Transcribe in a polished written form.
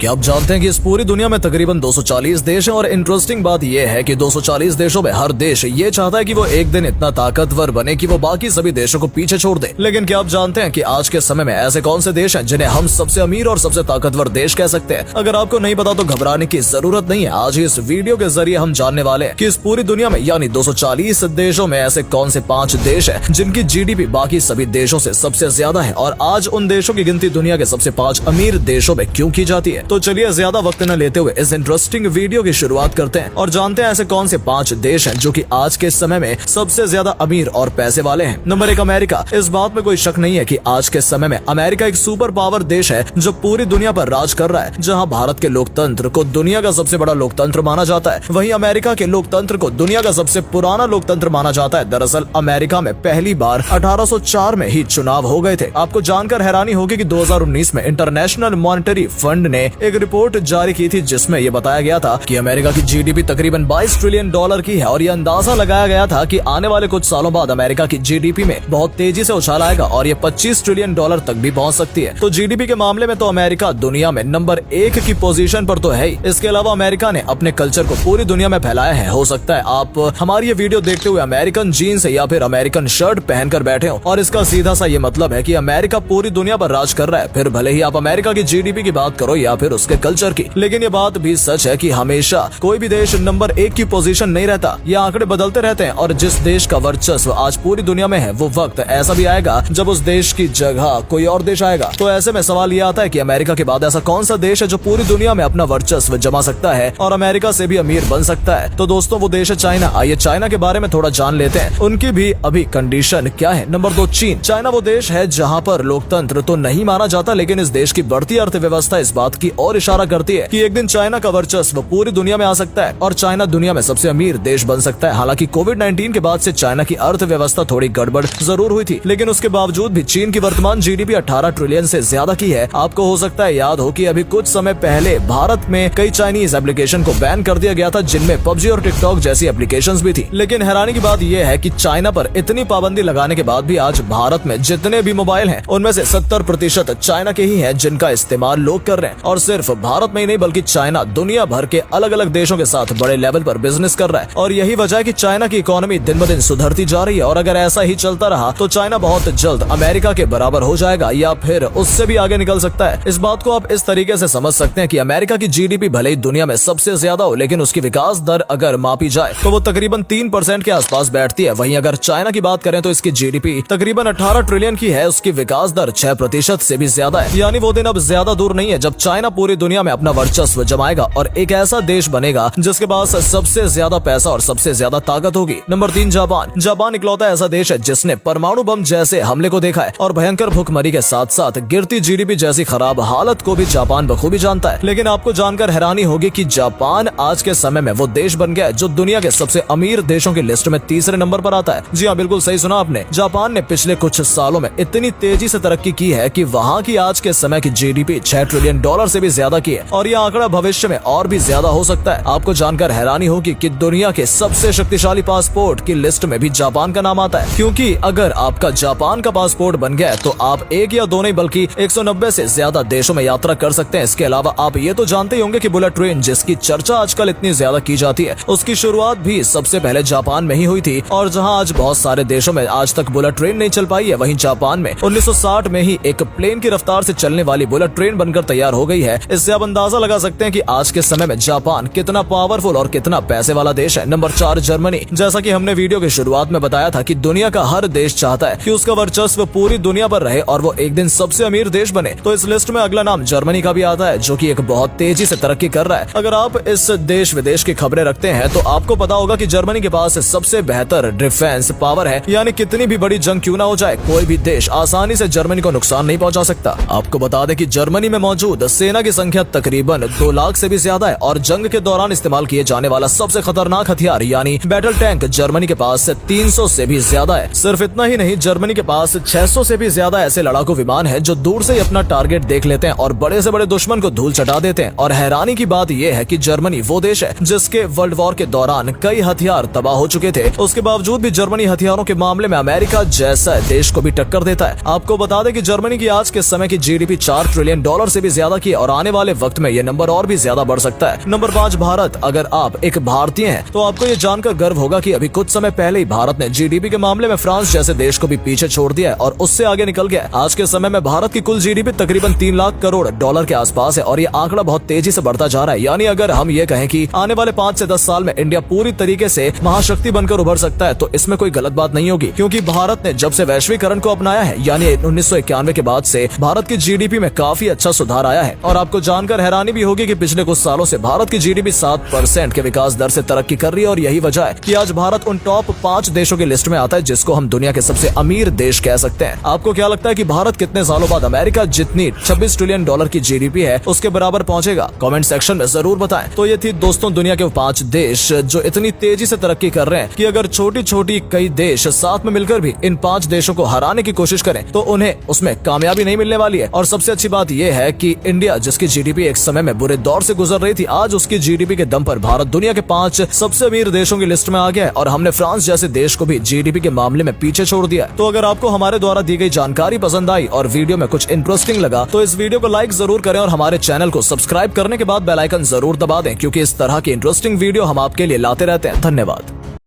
क्या आप जानते हैं कि इस पूरी दुनिया में तकरीबन 240 देश हैं और इंटरेस्टिंग बात यह है कि 240 देशों में हर देश ये चाहता है कि वो एक दिन इतना ताकतवर बने कि वो बाकी सभी देशों को पीछे छोड़ दे। लेकिन क्या आप जानते हैं कि आज के समय में ऐसे कौन से देश हैं जिन्हें हम सबसे अमीर और सबसे ताकतवर देश कह सकते हैं? अगर आपको नहीं पता तो घबराने की जरूरत नहीं है। आज इस वीडियो के जरिए हम जानने वाले हैं कि इस पूरी दुनिया में यानी 240 देशों में ऐसे कौन से 5 देश हैं जिनकी जीडीपी बाकी सभी देशों से सबसे ज्यादा है, और आज उन देशों की गिनती दुनिया के सबसे 5 अमीर देशों में क्यों की जाती है। तो चलिए ज्यादा वक्त न लेते हुए इस इंटरेस्टिंग वीडियो की शुरुआत करते हैं और जानते हैं ऐसे कौन से 5 देश हैं जो कि आज के समय में सबसे ज्यादा अमीर और पैसे वाले हैं। Number 1 America. इस बात में कोई शक नहीं है कि आज के समय में अमेरिका एक सुपर पावर देश है जो पूरी दुनिया पर राज कर रहा है। जहां भारत के लोकतंत्र को दुनिया का सबसे बड़ा लोकतंत्र माना जाता है, वहीं अमेरिका के लोकतंत्र को दुनिया का सबसे पुराना लोकतंत्र माना जाता है। दरअसल अमेरिका में पहली बार 1804 में ही चुनाव हो गए थे। आपको जानकर हैरानी होगी कि 2019 में इंटरनेशनल मॉनेटरी फंड ने एक रिपोर्ट जारी की थी जिसमें यह बताया गया था कि अमेरिका की जीडीपी तकरीबन $22 ट्रिलियन की है, और यह अंदाजा लगाया गया था कि आने वाले कुछ सालों बाद अमेरिका की जीडीपी में बहुत तेजी से उछाल आएगा और ये $25 ट्रिलियन तक भी पहुंच सकती है। तो जीडीपी के मामले में तो अमेरिका दुनिया में नंबर 1 की पोजीशन पर तो है ही। इसके अलावा अमेरिका ने अपने कल्चर को पूरी दुनिया में फैलाया है। हो सकता है आप हमारी ये वीडियो देखते हुए अमेरिकन जीन्स या फिर अमेरिकन शर्ट पहनकर बैठे हो, और इसका सीधा सा ये मतलब है कि अमेरिका पूरी दुनिया पर राज कर रहा है, फिर भले ही आप अमेरिका की जीडीपी की बात करो या फिर उसके कल्चर की। लेकिन ये बात भी सच है कि हमेशा कोई भी देश नंबर 1 की पोजीशन नहीं रहता। ये आंकड़े बदलते रहते हैं, और जिस देश का वर्चस्व आज पूरी दुनिया में है वो वक्त ऐसा भी आएगा जब उस देश की जगह कोई और देश आएगा। तो ऐसे में सवाल ये आता है कि अमेरिका के बाद ऐसा कौन सा देश है जो पूरी दुनिया में अपना वर्चस्व जमा सकता है और अमेरिका से भी अमीर बन सकता है? तो दोस्तों वो देश है चाइना। आइए चाइना के बारे में थोड़ा जान लेते हैं, उनकी भी अभी कंडीशन क्या है। नंबर 2 चीन। चाइना वो देश है जहाँ पर लोकतंत्र तो नहीं माना जाता, लेकिन इस देश की बढ़ती अर्थव्यवस्था इस बात की ओर इशारा करती है कि एक दिन चाइना का वर्चस्व पूरी दुनिया में आ सकता है और चाइना दुनिया में सबसे अमीर देश बन सकता है। हालांकि कोविड-19 के बाद से चाइना की अर्थव्यवस्था थोड़ी गड़बड़ जरूर हुई थी, लेकिन उसके बावजूद भी चीन की वर्तमान जीडीपी 18 ट्रिलियन से ज्यादा की है। आपको हो सकता है याद हो कि अभी कुछ समय पहले भारत में कई चाइनीज एप्लीकेशन को बैन कर दिया गया था, जिनमें पबजी और टिकटॉक जैसी एप्लीकेशंस भी थी। लेकिन हैरानी की बात यह है कि चाइना पर इतनी पाबंदी लगाने के बाद भी आज भारत में जितने भी मोबाइल हैं उनमें से 70% चाइना के ही हैं जिनका इस्तेमाल लोग कर रहे हैं। और सिर्फ भारत में ही नहीं बल्कि चाइना दुनिया भर के अलग अलग देशों के साथ बड़े लेवल पर बिजनेस कर रहा है, और यही वजह है कि चाइना की इकोनॉमी दिन ब दिन सुधरती जा रही है। और अगर ऐसा ही चलता रहा तो चाइना बहुत जल्द अमेरिका के बराबर हो जाएगा या फिर उससे भी आगे निकल सकता है। इस बात को आप इस तरीके से समझ सकते हैं कि अमेरिका की जीडीपी भले ही दुनिया में सबसे ज्यादा हो, लेकिन उसकी विकास दर अगर मापी जाए तो वो तकरीबन 3% के आसपास बैठती है। वहीं अगर चाइना की बात करें तो इसकी जीडीपी तकरीबन 18 ट्रिलियन की है, उसकी विकास दर 6% से भी ज्यादा है। यानी वो दिन अब ज्यादा दूर नहीं है जब चाइना पूरी दुनिया में अपना वर्चस्व जमाएगा और एक ऐसा देश बनेगा जिसके पास सबसे ज्यादा पैसा और सबसे ज्यादा ताकत होगी। Number 3 Japan. जापान इकलौता ऐसा देश है जिसने परमाणु बम जैसे हमले को देखा है, और भयंकर भुखमरी के साथ साथ गिरती जीडीपी जैसी खराब हालत को भी जापान बखूबी जानता है। लेकिन आपको जानकर हैरानी होगी कि जापान आज के समय में वो देश बन गया है जो दुनिया के सबसे अमीर देशों की लिस्ट में तीसरे नंबर पर आता है। जी हाँ, बिल्कुल सही सुना आपने। जापान ने पिछले कुछ सालों में इतनी तेजी से तरक्की की है कि वहाँ की आज के समय की जीडीपी $6 ट्रिलियन से भी ज्यादा की है, और यह आंकड़ा भविष्य में और भी ज्यादा हो सकता है। आपको जानकर हैरानी होगी कि दुनिया के सबसे शक्तिशाली पासपोर्ट की लिस्ट में भी जापान का नाम आता है, क्योंकि अगर आपका जापान का पासपोर्ट बन गया तो आप एक या दो नहीं बल्कि 190 से ज्यादा देशों में यात्रा कर सकते हैं। इसके अलावा आप ये तो जानते ही होंगे कि बुलेट ट्रेन जिसकी चर्चा आजकल इतनी ज्यादा की जाती है, उसकी शुरुआत भी सबसे पहले जापान में ही हुई थी। और जहाँ आज बहुत सारे देशों में आज तक बुलेट ट्रेन नहीं चल पाई है, वहीं जापान में 1960 में ही एक प्लेन की रफ्तार से चलने वाली बुलेट ट्रेन बनकर तैयार हो गई है। इससे आप अंदाजा लगा सकते हैं कि आज के समय में जापान कितना पावरफुल और कितना पैसे वाला देश है। Number 4 Germany. जैसा कि हमने वीडियो की शुरुआत में बताया था कि दुनिया का हर देश चाहता है कि उसका वर्चस्व पूरी दुनिया पर रहे और वो एक दिन सबसे अमीर देश बने, तो इस लिस्ट में अगला नाम जर्मनी का भी आता है जो कि एक बहुत तेजी से तरक्की कर रहा है। अगर आप इस देश विदेश की खबरें रखते हैं तो आपको पता होगा कि जर्मनी के पास सबसे बेहतर डिफेंस पावर है, यानी कितनी भी बड़ी जंग क्यों ना हो जाए कोई भी देश आसानी से जर्मनी को नुकसान नहीं पहुंचा सकता। आपको बता दें कि जर्मनी में मौजूद सेना की संख्या तकरीबन 2 लाख से भी ज्यादा है, और जंग के दौरान इस्तेमाल किए जाने वाला सबसे खतरनाक हथियार यानी बैटल टैंक जर्मनी के पास 300 से भी ज्यादा है। सिर्फ इतना ही नहीं, जर्मनी के पास 600 से भी ज्यादा ऐसे लड़ाकू विमान हैं जो दूर से ही अपना टारगेट देख लेते हैं और बड़े से बड़े दुश्मन को धूल चटा देते हैं। और हैरानी की बात यह है कि जर्मनी वो देश है जिसके वर्ल्ड वॉर के दौरान कई हथियार तबाह हो चुके थे, उसके बावजूद भी जर्मनी हथियारों के मामले में अमेरिका जैसा देश को भी टक्कर देता है। आपको बता दें कि जर्मनी की आज के समय की जीडीपी $4 ट्रिलियन से भी ज्यादा की, और और आने वाले वक्त में ये नंबर और भी ज्यादा बढ़ सकता है। नंबर 5 भारत। अगर आप एक भारतीय हैं तो आपको ये जानकर गर्व होगा कि अभी कुछ समय पहले ही भारत ने जीडीपी के मामले में फ्रांस जैसे देश को भी पीछे छोड़ दिया है और उससे आगे निकल गया है। आज के समय में भारत की कुल जीडीपी तकरीबन 3 लाख करोड़ डॉलर के आसपास है और ये आंकड़ा बहुत तेजी से बढ़ता जा रहा है। यानी अगर हम ये कहें कि आने वाले 5 से 10 साल में इंडिया पूरी तरीके से महाशक्ति बनकर उभर सकता है तो इसमें कोई गलत बात नहीं होगी, क्योंकि भारत ने जब से वैश्वीकरण को अपनाया है यानी 1991 के बाद से भारत की जीडीपी में काफी अच्छा सुधार आया है। और आपको जानकर हैरानी भी होगी कि पिछले कुछ सालों से भारत की जीडीपी 7% के विकास दर से तरक्की कर रही है और यही वजह है कि आज भारत उन टॉप 5 देशों की लिस्ट में आता है जिसको हम दुनिया के सबसे अमीर देश कह सकते हैं। आपको क्या लगता है कि भारत कितने सालों बाद अमेरिका जितनी 26 ट्रिलियन डॉलर की जीडीपी है उसके बराबर पहुंचेगा? कमेंट सेक्शन में जरूर बताएं। तो ये थी दोस्तों दुनिया के 5 देश जो इतनी तेजी से तरक्की कर रहे हैं कि अगर छोटी छोटी कई देश साथ में मिलकर भी इन 5 देशों को हराने की कोशिश करें तो उन्हें उसमें कामयाबी नहीं मिलने वाली है। और सबसे अच्छी बात यह है कि इंडिया जिसकी जीडीपी एक समय में बुरे दौर से गुजर रही थी, आज उसकी जीडीपी के दम पर भारत दुनिया के 5 सबसे अमीर देशों की लिस्ट में आ गया है और हमने फ्रांस जैसे देश को भी जीडीपी के मामले में पीछे छोड़ दिया। तो अगर आपको हमारे द्वारा दी गई जानकारी पसंद आई और वीडियो में कुछ इंटरेस्टिंग लगा तो इस वीडियो को लाइक जरूर करें और हमारे चैनल को सब्सक्राइब करने के बाद बेल आइकन जरूर दबा दें, क्योंकि इस तरह की इंटरेस्टिंग वीडियो हम आपके लिए लाते रहते हैं। धन्यवाद।